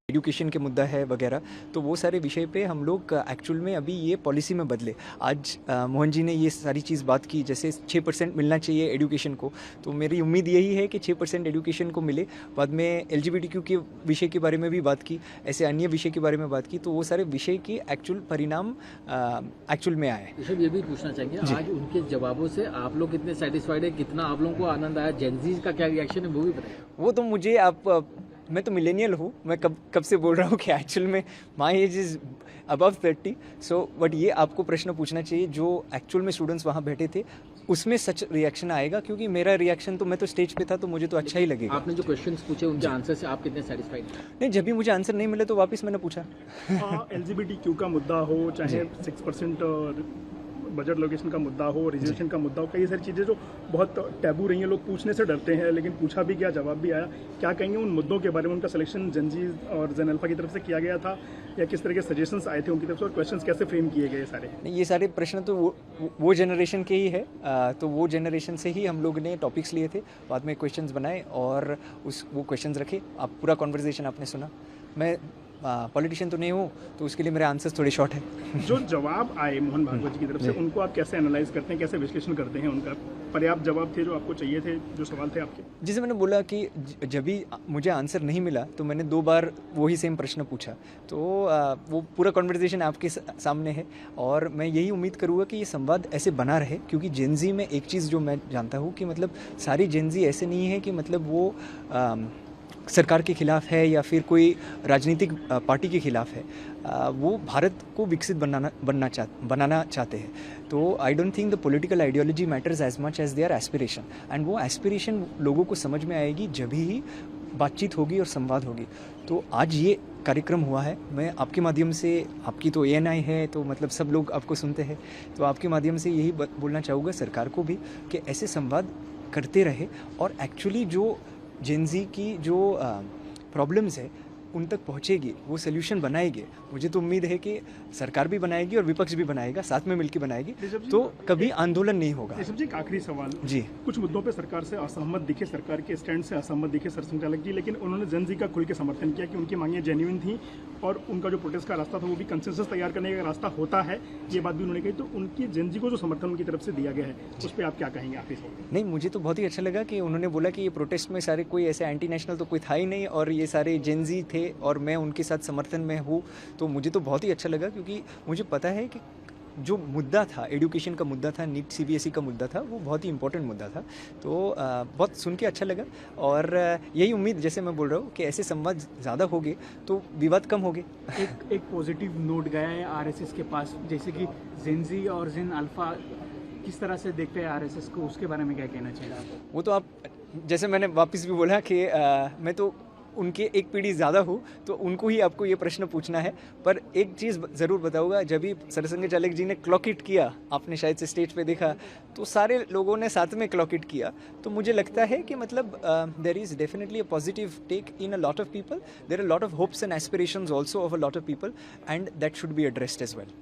Education के मुद्दा है वगैरह, तो वो सारे विषय पे हम लोग एक्चुअल में अभी ये पॉलिसी में बदले। आज मोहन जी ने ये सारी चीज़ बात की, जैसे 6% मिलना चाहिए एजुकेशन को, तो मेरी उम्मीद यही है कि 6% एजुकेशन को मिले। बाद में एलजीबीटीक्यू के विषय के बारे में भी बात की, ऐसे अन्य विषय के बारे में बात की, तो वो सारे विषय के एक्चुअल परिणाम एक्चुअल में आए। ऋषभ, ये भी पूछना चाहेंगे, आज उनके जवाबों से आप लोग कितने सेटिस्फाइड है, कितना आप लोगों को आनंद आया, जेनजीज का क्या रिएक्शन है वो भी बताइए। वो तो मुझे मैं तो मिलेनियल हूँ, मैं कब से बोल रहा हूँ कि एक्चुअल में my age is above 30, so but ये आपको प्रश्न पूछना चाहिए जो एक्चुअल में स्टूडेंट्स वहाँ बैठे थे, उसमें सच रिएक्शन आएगा। क्योंकि मेरा रिएक्शन तो, मैं तो स्टेज पे था तो मुझे तो अच्छा ही लगेगा। आपने जो क्वेश्चंस पूछे उनके आंसर से आप कितने सेटिस्फाइड हैं? नहीं, जब भी मुझे आंसर नहीं मिले तो वापस मैंने पूछा। एलजीबीटीक्यू का मुद्दा हो, चाहे 6% बजट लोकेशन का मुद्दा हो, रिजर्वेशन का मुद्दा हो, कई सारी चीज़ें जो बहुत टैबू रही हैं, लोग पूछने से डरते हैं, लेकिन पूछा भी गया, जवाब भी आया। क्या कहेंगे उन मुद्दों के बारे में? उनका सिलेक्शन जेनजी और जेन अल्फा की तरफ से किया गया था, या किस तरह के सजेशंस आए थे उनकी तरफ से, और क्वेश्चंस कैसे फ्रेम किए गए सारे? ये सारे प्रश्न तो वो जनरेशन के ही है, तो वो जनरेशन से ही हम लोग ने टॉपिक्स लिए थे, बाद में क्वेश्चंस बनाए और वो क्वेश्चंस रखे। आप पूरा कॉन्वर्जेशन आपने सुना। मैं पॉलिटिशियन तो नहीं हूँ, तो उसके लिए मेरे आंसर्स थोड़े शॉर्ट हैं। जो जवाब आए मोहन भागवत जी की तरफ से, उनको आप कैसे एनालाइज करते हैं, कैसे विश्लेषण करते हैं? उनका पर्याप्त जवाब थे जो आपको चाहिए थे, जो सवाल थे आपके? जैसे मैंने बोला कि जब भी मुझे आंसर नहीं मिला तो मैंने 2 बार वही सेम प्रश्न पूछा, तो वो पूरा कॉन्वर्जेशन आपके सामने है। और मैं यही उम्मीद करूँगा कि ये संवाद ऐसे बना रहे, क्योंकि जेनजी में एक चीज़ जो मैं जानता हूँ कि मतलब सारी जेनजी ऐसे नहीं है कि मतलब वो सरकार के खिलाफ है या फिर कोई राजनीतिक पार्टी के खिलाफ है। वो भारत को विकसित बनाना चाहते हैं। तो I don't think the political ideology matters as much as their aspiration, and वो एस्पिरेशन लोगों को समझ में आएगी जब ही बातचीत होगी और संवाद होगी। तो आज ये कार्यक्रम हुआ है, मैं आपके माध्यम से, आपकी तो ANI है तो मतलब सब लोग आपको सुनते हैं, तो आपके माध्यम से यही बोलना चाहूँगा सरकार को भी कि ऐसे संवाद करते रहे और एक्चुअली जो जेनजी की जो प्रॉब्लम्स है उन तक पहुँचेगी, वो सोल्यूशन बनाएगी। मुझे तो उम्मीद है कि सरकार भी बनाएगी और विपक्ष भी बनाएगा, साथ में मिलकर बनाएगी, तो कभी आंदोलन नहीं होगा। ऋषभ जी, एक आखिरी सवाल जी। कुछ मुद्दों पे सरकार से असहमत दिखे, सरकार के स्टैंड से असहमत दिखे सरसंघचालक जी, लेकिन उन्होंने जेनजी का खुल के समर्थन किया कि उनकी मांगें जेन्युइन थी और उनका जो प्रोटेस्ट का रास्ता था वो भी कंसेंसस तैयार करने का रास्ता होता है, ये बात भी उन्होंने कही। तो उनकी जेनजी को जो समर्थन उनकी तरफ से दिया गया है, उस पर आप क्या कहेंगे आखिरी सवाल? नहीं, मुझे तो बहुत ही अच्छा लगा कि उन्होंने बोला कि ये प्रोटेस्ट में सारे कोई ऐसे एंटी नेशनल तो कोई था ही नहीं और ये सारे जेनजी थे और मैं उनके साथ समर्थन में हूँ। तो मुझे तो बहुत ही अच्छा लगा, क्योंकि मुझे पता है कि जो मुद्दा था, एजुकेशन का मुद्दा था, नीट CBSE का मुद्दा था, वो बहुत ही इंपॉर्टेंट मुद्दा था। तो बहुत सुन के अच्छा लगा और यही उम्मीद, जैसे मैं बोल रहा हूँ कि ऐसे संवाद ज़्यादा होंगे तो विवाद कम होंगे। एक पॉजिटिव नोट गया है RSS के पास, जैसे कि जेनजी और जेन अल्फा किस तरह से देखते हैं RSS को, उसके बारे में क्या कहना चाहिए आपको? वो तो आप, जैसे मैंने वापस भी बोला कि मैं तो उनके एक पीढ़ी ज़्यादा हूँ, तो उनको ही आपको ये प्रश्न पूछना है। पर एक चीज़ ज़रूर बताऊँगा, जब भी सरसंघचालक जी ने क्लॉक इट किया, आपने शायद से स्टेज पे देखा, तो सारे लोगों ने साथ में क्लॉक इट किया। तो मुझे लगता है कि मतलब there is definitely a positive take in a lot of people, there are lot of hopes and aspirations also of a lot of people, and that should be addressed as well.